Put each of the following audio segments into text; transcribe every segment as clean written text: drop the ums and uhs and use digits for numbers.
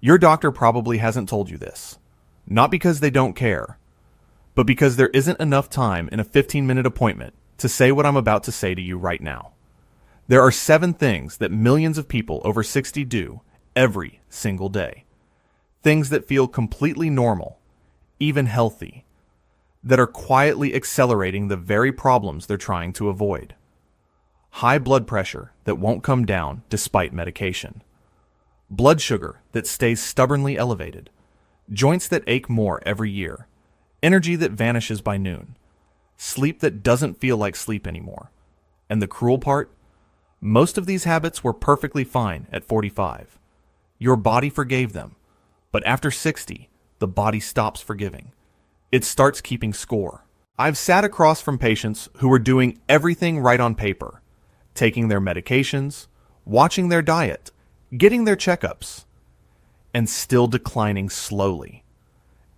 Your doctor probably hasn't told you this, not because they don't care, but because there isn't enough time in a 15-minute appointment to say what I'm about to say to you right now. There are 7 things that millions of people over 60 do every single day. Things that feel completely normal, even healthy, that are quietly accelerating the very problems they're trying to avoid. High blood pressure that won't come down despite medication. Blood sugar that stays stubbornly elevated. Joints that ache more every year. Energy that vanishes by noon. Sleep that doesn't feel like sleep anymore. And the cruel part? Most of these habits were perfectly fine at 45. Your body forgave them. But after 60, the body stops forgiving. It starts keeping score. I've sat across from patients who were doing everything right on paper, taking their medications, watching their diet, getting their checkups, and still declining slowly.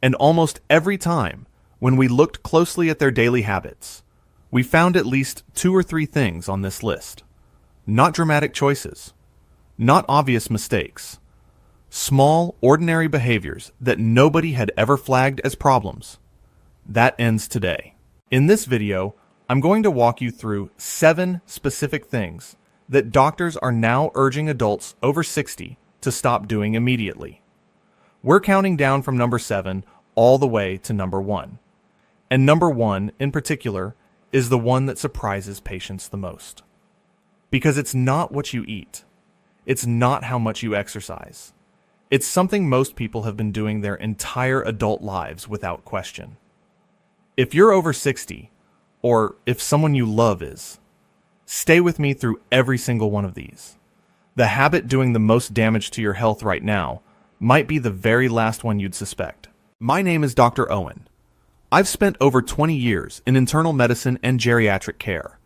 And almost every time, when we looked closely at their daily habits, we found at least 2 or 3 things on this list. Not dramatic choices, not obvious mistakes, small, ordinary behaviors that nobody had ever flagged as problems. That ends today. In this video, I'm going to walk you through 7 specific things that doctors are now urging adults over 60 to stop doing immediately. We're counting down from number 7 all the way to number 1. And number 1, in particular, is the one that surprises patients the most. Because it's not what you eat. It's not how much you exercise. It's something most people have been doing their entire adult lives without question. If you're over 60, or if someone you love is, stay with me through every single one of these. The habit doing the most damage to your health right now might be the very last one you'd suspect. My name is Dr. Owen. I've spent over 20 years in internal medicine and geriatric care.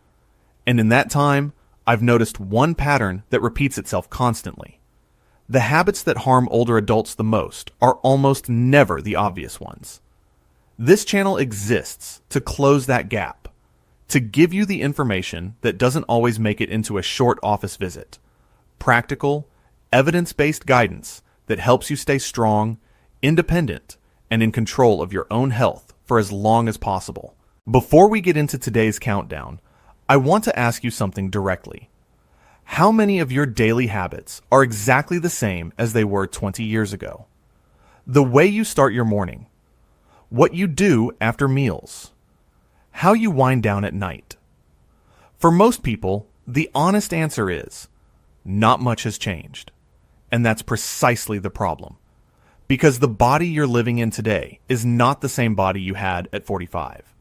And in that time, I've noticed one pattern that repeats itself constantly. The habits that harm older adults the most are almost never the obvious ones. This channel exists to close that gap, to give you the information that doesn't always make it into a short office visit. Practical, evidence-based guidance that helps you stay strong, independent, and in control of your own health for as long as possible. Before we get into today's countdown, I want to ask you something directly. How many of your daily habits are exactly the same as they were 20 years ago? The way you start your morning, what you do after meals, how you wind down at night. For most people, the honest answer is, not much has changed. And that's precisely the problem. Because the body you're living in today is not the same body you had at 45.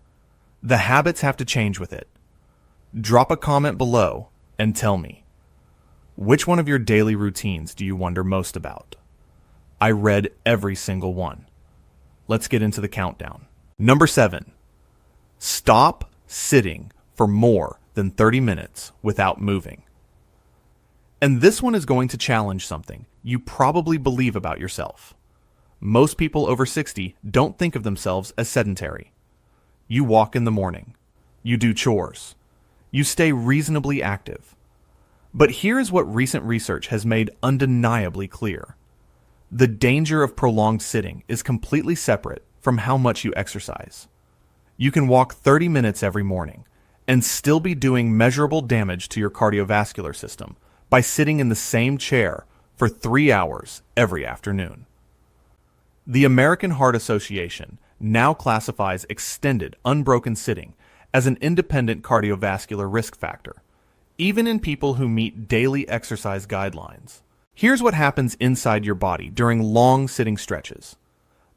The habits have to change with it. Drop a comment below and tell me, which one of your daily routines do you wonder most about? I read every single one. Let's get into the countdown. Number 7. Stop sitting for more than 30 minutes without moving. And this one is going to challenge something you probably believe about yourself. Most people over 60 don't think of themselves as sedentary. You walk in the morning. You do chores. You stay reasonably active. But here is what recent research has made undeniably clear. The danger of prolonged sitting is completely separate from how much you exercise. You can walk 30 minutes every morning and still be doing measurable damage to your cardiovascular system by sitting in the same chair for 3 hours every afternoon. The American Heart Association now classifies extended, unbroken sitting as an independent cardiovascular risk factor, even in people who meet daily exercise guidelines. Here's what happens inside your body during long sitting stretches.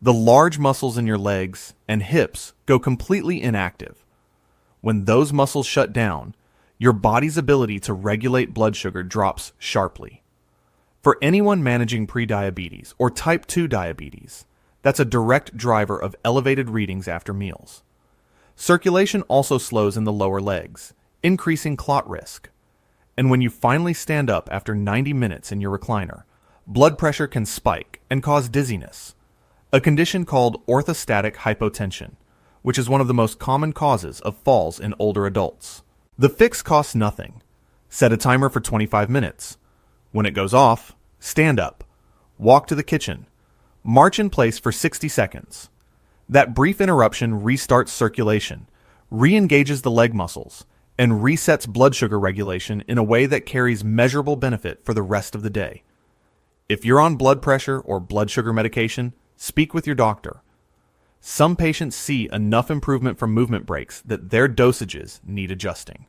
The large muscles in your legs and hips go completely inactive. When those muscles shut down, your body's ability to regulate blood sugar drops sharply. For anyone managing prediabetes or type 2 diabetes, that's a direct driver of elevated readings after meals. Circulation also slows in the lower legs, increasing clot risk. And when you finally stand up after 90 minutes in your recliner, blood pressure can spike and cause dizziness, a condition called orthostatic hypotension, which is one of the most common causes of falls in older adults. The fix costs nothing. Set a timer for 25 minutes. When it goes off, stand up. walk to the kitchen, march in place for 60 seconds. That brief interruption restarts circulation, re-engages the leg muscles, and resets blood sugar regulation in a way that carries measurable benefit for the rest of the day. If you're on blood pressure or blood sugar medication, speak with your doctor. Some patients see enough improvement from movement breaks that their dosages need adjusting.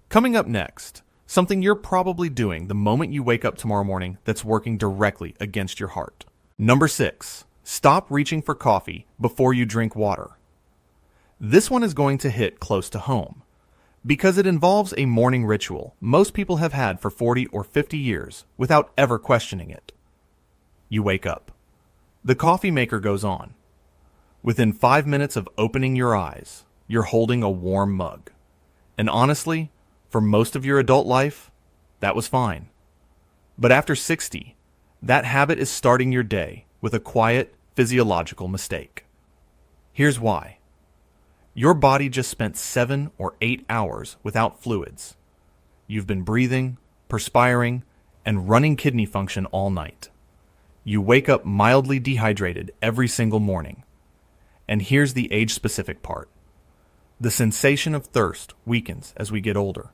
Coming up next, something you're probably doing the moment you wake up tomorrow morning that's working directly against your heart. Number 6, stop reaching for coffee before you drink water. This one is going to hit close to home because it involves a morning ritual most people have had for 40 or 50 years without ever questioning it. You wake up. The coffee maker goes on. Within 5 minutes of opening your eyes, you're holding a warm mug. And honestly, for most of your adult life, that was fine. But after 60, that habit is starting your day with a quiet, physiological mistake. Here's why. Your body just spent 7 or 8 hours without fluids. You've been breathing, perspiring, and running kidney function all night. You wake up mildly dehydrated every single morning. And here's the age-specific part. The sensation of thirst weakens as we get older.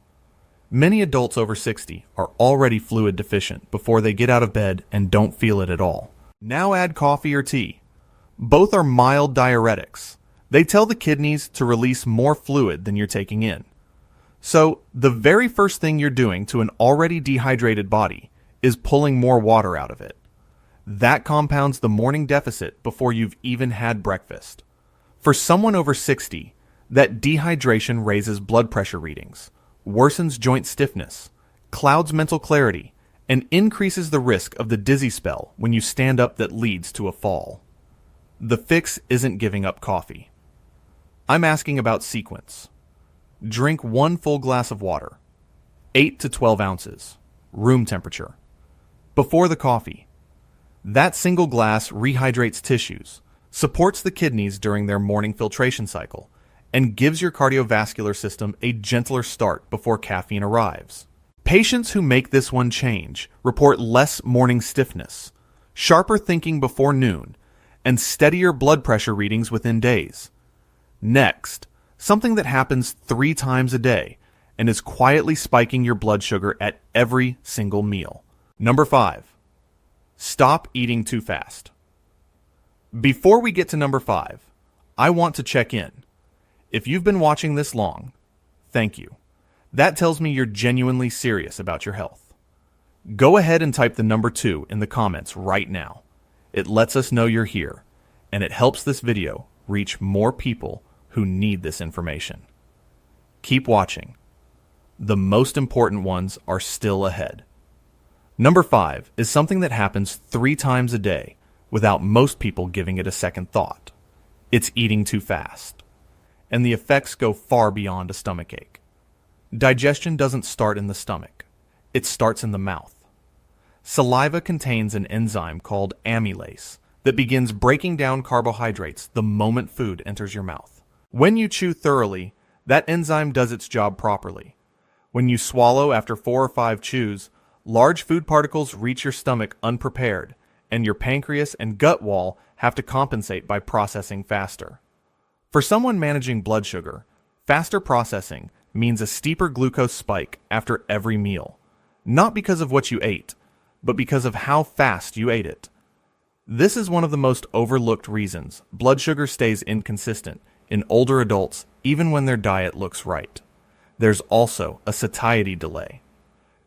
Many adults over 60 are already fluid deficient before they get out of bed and don't feel it at all. Now add coffee or tea. Both are mild diuretics. They tell the kidneys to release more fluid than you're taking in. So, the very first thing you're doing to an already dehydrated body is pulling more water out of it. That compounds the morning deficit before you've even had breakfast. For someone over 60, that dehydration raises blood pressure readings, worsens joint stiffness, clouds mental clarity, and increases the risk of the dizzy spell when you stand up that leads to a fall. The fix isn't giving up coffee. I'm asking about sequence. Drink 1 full glass of water, 8 to 12 ounces, room temperature, before the coffee. That single glass rehydrates tissues, supports the kidneys during their morning filtration cycle, and gives your cardiovascular system a gentler start before caffeine arrives. Patients who make this one change report less morning stiffness, sharper thinking before noon, and steadier blood pressure readings within days. Next, something that happens 3 times a day and is quietly spiking your blood sugar at every single meal. Number 5, stop eating too fast. Before we get to number 5, I want to check in. If you've been watching this long, thank you. That tells me you're genuinely serious about your health. Go ahead and type the number 2 in the comments right now. It lets us know you're here, and it helps this video reach more people who need this information. Keep watching. The most important ones are still ahead. Number 5 is something that happens 3 times a day without most people giving it a second thought. It's eating too fast. And the effects go far beyond a stomachache. Digestion doesn't start in the stomach. It starts in the mouth. Saliva contains an enzyme called amylase that begins breaking down carbohydrates the moment food enters your mouth. When you chew thoroughly, that enzyme does its job properly. When you swallow after 4 or 5 chews, large food particles reach your stomach unprepared, and your pancreas and gut wall have to compensate by processing faster. For someone managing blood sugar, faster processing means a steeper glucose spike after every meal, not because of what you ate, but because of how fast you ate it. This is one of the most overlooked reasons blood sugar stays inconsistent in older adults even when their diet looks right. There's also a satiety delay.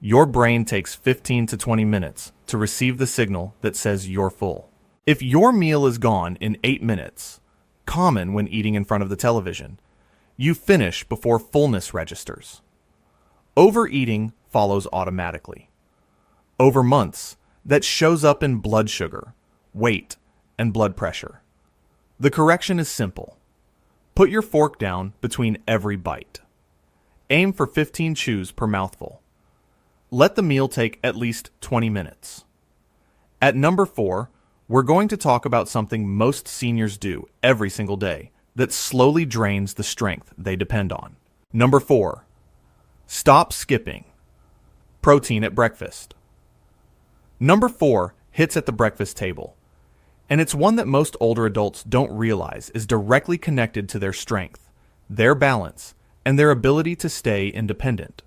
Your brain takes 15 to 20 minutes to receive the signal that says you're full. If your meal is gone in 8 minutes, common when eating in front of the television, you finish before fullness registers. Overeating follows automatically. Over months, that shows up in blood sugar, weight, and blood pressure. The correction is simple. Put your fork down between every bite. Aim for 15 chews per mouthful. Let the meal take at least 20 minutes. At number 4, we're going to talk about something most seniors do every single day that slowly drains the strength they depend on. Number 4, stop skipping. Protein at breakfast. Number 4 hits at the breakfast table. And it's one that most older adults don't realize is directly connected to their strength, their balance, and their ability to stay independent.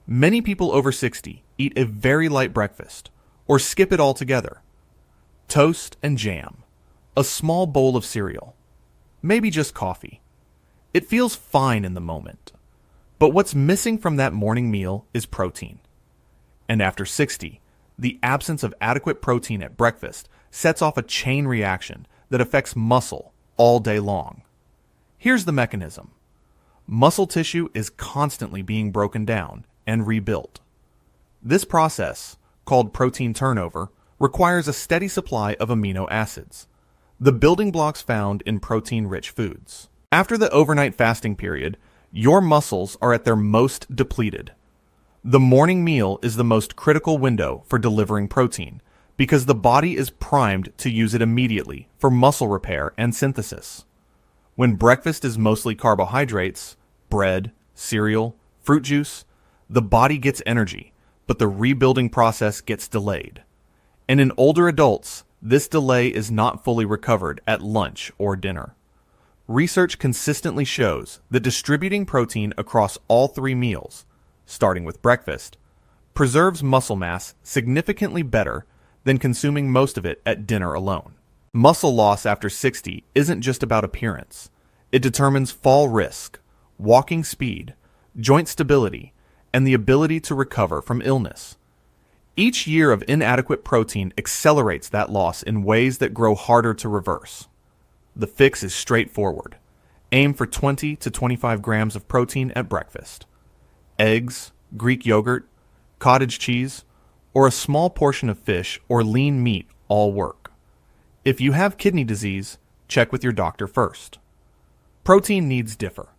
Many people over 60 eat a very light breakfast, or skip it altogether. Toast and jam, a small bowl of cereal, maybe just coffee. It feels fine in the moment. But what's missing from that morning meal is protein. And after 60, the absence of adequate protein at breakfast sets off a chain reaction that affects muscle all day long. Here's the mechanism. Muscle tissue is constantly being broken down and rebuilt. This process, called protein turnover, requires a steady supply of amino acids, the building blocks found in protein-rich foods. After the overnight fasting period, your muscles are at their most depleted. The morning meal is the most critical window for delivering protein because the body is primed to use it immediately for muscle repair and synthesis. When breakfast is mostly carbohydrates, bread, cereal, fruit juice, the body gets energy, but the rebuilding process gets delayed. And in older adults, this delay is not fully recovered at lunch or dinner. Research consistently shows that distributing protein across all 3 meals, starting with breakfast, preserves muscle mass significantly better than consuming most of it at dinner alone. Muscle loss after 60 isn't just about appearance. It determines fall risk, walking speed, joint stability, and the ability to recover from illness. Each year of inadequate protein accelerates that loss in ways that grow harder to reverse. The fix is straightforward. Aim for 20 to 25 grams of protein at breakfast. Eggs, Greek yogurt, cottage cheese, or a small portion of fish or lean meat all work. If you have kidney disease, check with your doctor first. Protein needs differ.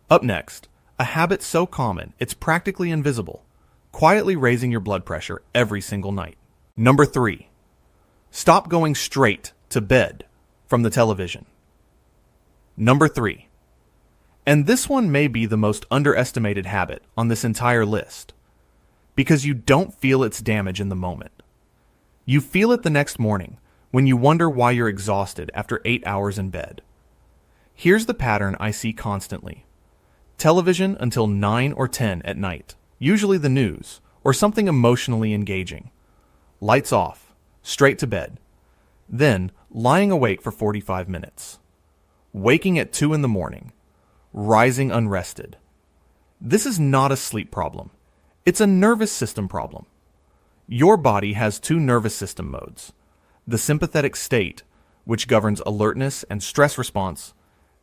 Up next, a habit so common it's practically invisible, quietly raising your blood pressure every single night. Number 3. Stop going straight to bed from the television. Number 3. And this one may be the most underestimated habit on this entire list, because you don't feel its damage in the moment. You feel it the next morning when you wonder why you're exhausted after 8 hours in bed. Here's the pattern I see constantly. Television until 9 or 10 at night, usually the news or something emotionally engaging. Lights off, straight to bed. Then lying awake for 45 minutes. Waking at 2 in the morning. Rising unrested. This is not a sleep problem. It's a nervous system problem. Your body has 2 nervous system modes. The sympathetic state, which governs alertness and stress response,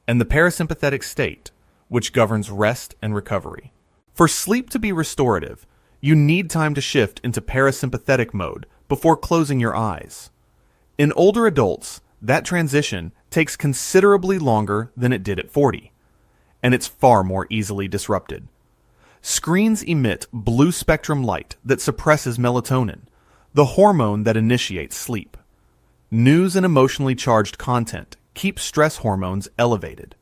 and the parasympathetic state, which governs rest and recovery. For sleep to be restorative, you need time to shift into parasympathetic mode before closing your eyes. In older adults, that transition takes considerably longer than it did at 40, and it's far more easily disrupted. Screens emit blue spectrum light that suppresses melatonin, the hormone that initiates sleep. News and emotionally charged content keep stress hormones elevated.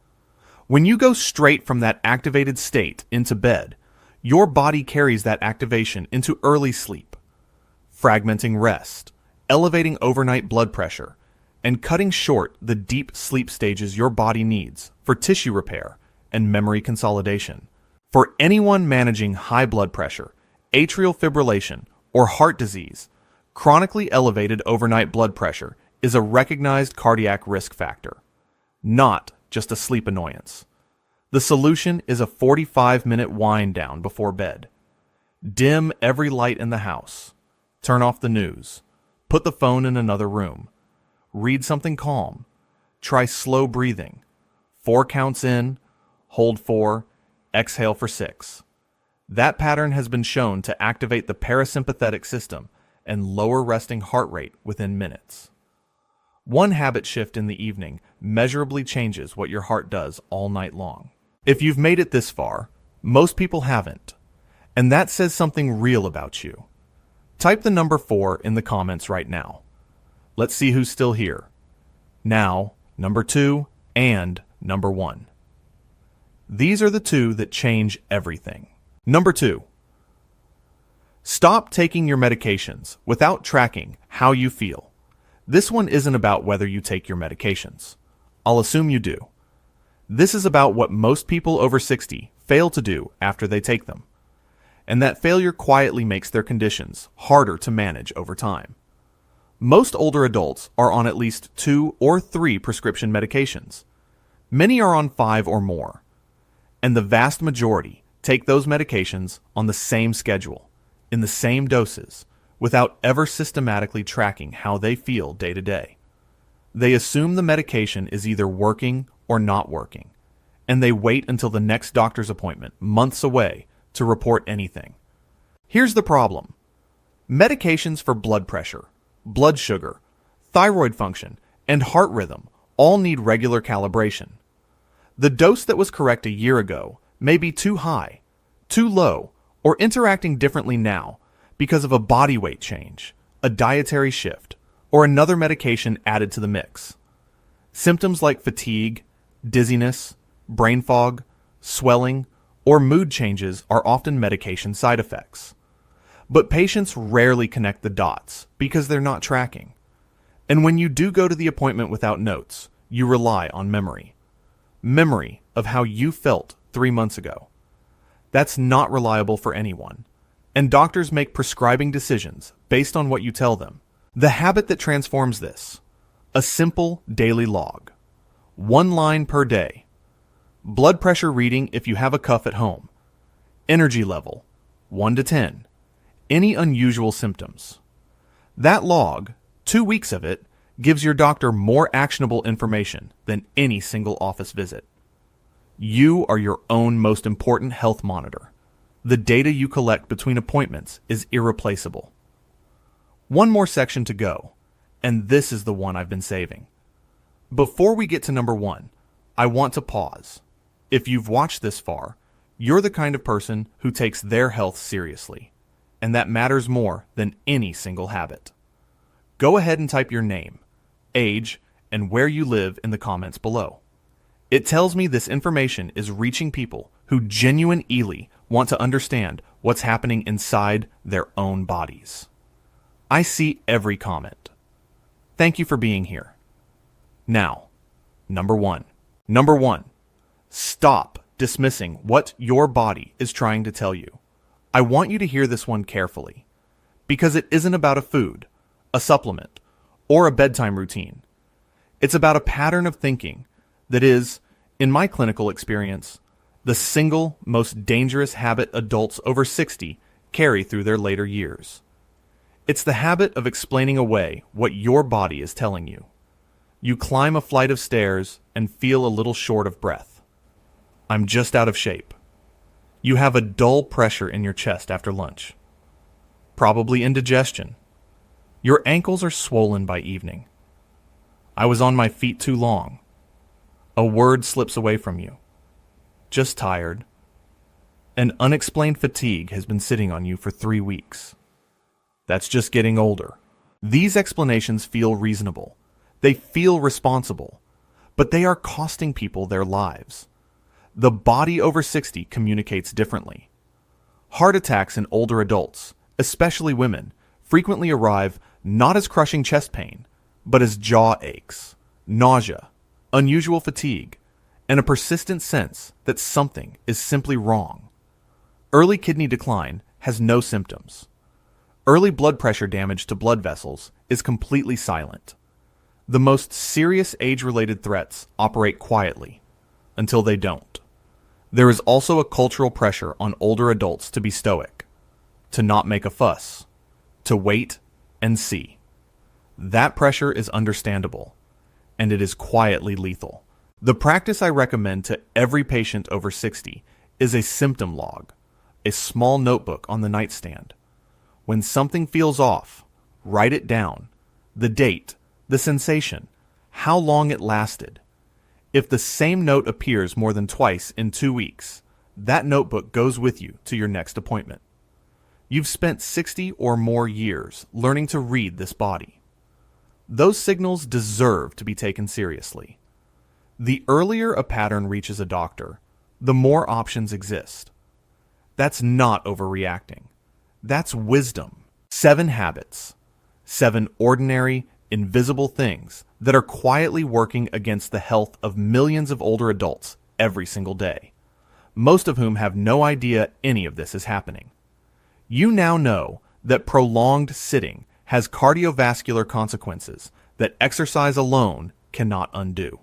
When you go straight from that activated state into bed, your body carries that activation into early sleep, fragmenting rest, elevating overnight blood pressure, and cutting short the deep sleep stages your body needs for tissue repair and memory consolidation. For anyone managing high blood pressure, atrial fibrillation, or heart disease, chronically elevated overnight blood pressure is a recognized cardiac risk factor, not just a sleep annoyance. The solution is a 45-minute wind down before bed. Dim every light in the house. Turn off the news. Put the phone in another room. Read something calm. Try slow breathing. 4 counts in, hold 4, exhale for 6. That pattern has been shown to activate the parasympathetic system and lower resting heart rate within minutes. One habit shift in the evening measurably changes what your heart does all night long. If you've made it this far, most people haven't, and that says something real about you. Type the number 4 in the comments right now. Let's see who's still here. Now, number 2 and number 1. These are the 2 that change everything. Number 2. Stop taking your medications without tracking how you feel. This one isn't about whether you take your medications. I'll assume you do. This is about what most people over 60 fail to do after they take them. And that failure quietly makes their conditions harder to manage over time. Most older adults are on at least 2 or 3 prescription medications. Many are on 5 or more. And the vast majority take those medications on the same schedule, in the same doses, without ever systematically tracking how they feel day to day. They assume the medication is either working or not working, and they wait until the next doctor's appointment, months away, to report anything. Here's the problem. Medications for blood pressure, blood sugar, thyroid function, and heart rhythm all need regular calibration. The dose that was correct a year ago may be too high, too low, or interacting differently now because of a body weight change, a dietary shift, or another medication added to the mix. Symptoms like fatigue, dizziness, brain fog, swelling, or mood changes are often medication side effects. But patients rarely connect the dots because they're not tracking. And when you do go to the appointment without notes, you rely on memory. Memory of how you felt 3 months ago. That's not reliable for anyone. And doctors make prescribing decisions based on what you tell them. The habit that transforms this. A simple daily log. 1 line per day. Blood pressure reading if you have a cuff at home. Energy level, 1 to 10. Any unusual symptoms. That log, 2 weeks of it, gives your doctor more actionable information than any single office visit. You are your own most important health monitor. The data you collect between appointments is irreplaceable. One more section to go, and this is the one I've been saving. Before we get to number 1, I want to pause. If you've watched this far, you're the kind of person who takes their health seriously, and that matters more than any single habit. Go ahead and type your name, age, and where you live in the comments below. It tells me this information is reaching people who genuinely want to understand what's happening inside their own bodies. I see every comment. Thank you for being here. Now, number 1. Number 1. Stop dismissing what your body is trying to tell you. I want you to hear this one carefully, because it isn't about a food, a supplement, or a bedtime routine. It's about a pattern of thinking that is, in my clinical experience, the single most dangerous habit adults over 60 carry through their later years. It's the habit of explaining away what your body is telling you. You climb a flight of stairs and feel a little short of breath. I'm just out of shape. You have a dull pressure in your chest after lunch. Probably indigestion. Your ankles are swollen by evening. I was on my feet too long. A word slips away from you. Just tired. An unexplained fatigue has been sitting on you for 3 weeks. That's just getting older. These explanations feel reasonable. They feel responsible. But they are costing people their lives. The body over 60 communicates differently. Heart attacks in older adults, especially women, frequently arrive not as crushing chest pain, but as jaw aches, nausea, unusual fatigue, and a persistent sense that something is simply wrong. Early kidney decline has no symptoms. Early blood pressure damage to blood vessels is completely silent. The most serious age-related threats operate quietly, until they don't. There is also a cultural pressure on older adults to be stoic, to not make a fuss, to wait and see. That pressure is understandable, and it is quietly lethal. The practice I recommend to every patient over 60 is a symptom log, a small notebook on the nightstand. When something feels off, write it down, the date, the sensation, how long it lasted. If the same note appears more than twice in 2 weeks, that notebook goes with you to your next appointment. You've spent 60 or more years learning to read this body. Those signals deserve to be taken seriously. The earlier a pattern reaches a doctor, the more options exist. That's not overreacting. That's wisdom. 7 habits. 7 ordinary, invisible things that are quietly working against the health of millions of older adults every single day, most of whom have no idea any of this is happening. You now know that prolonged sitting has cardiovascular consequences that exercise alone cannot undo.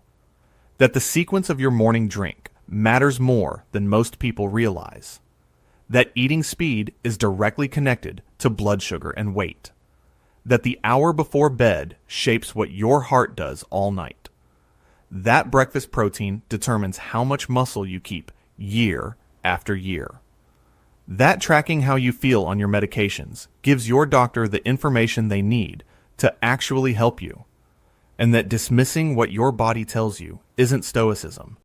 That the sequence of your morning drink matters more than most people realize. That eating speed is directly connected to blood sugar and weight. That the hour before bed shapes what your heart does all night. That breakfast protein determines how much muscle you keep year after year. That tracking how you feel on your medications gives your doctor the information they need to actually help you. And that dismissing what your body tells you isn't stoicism,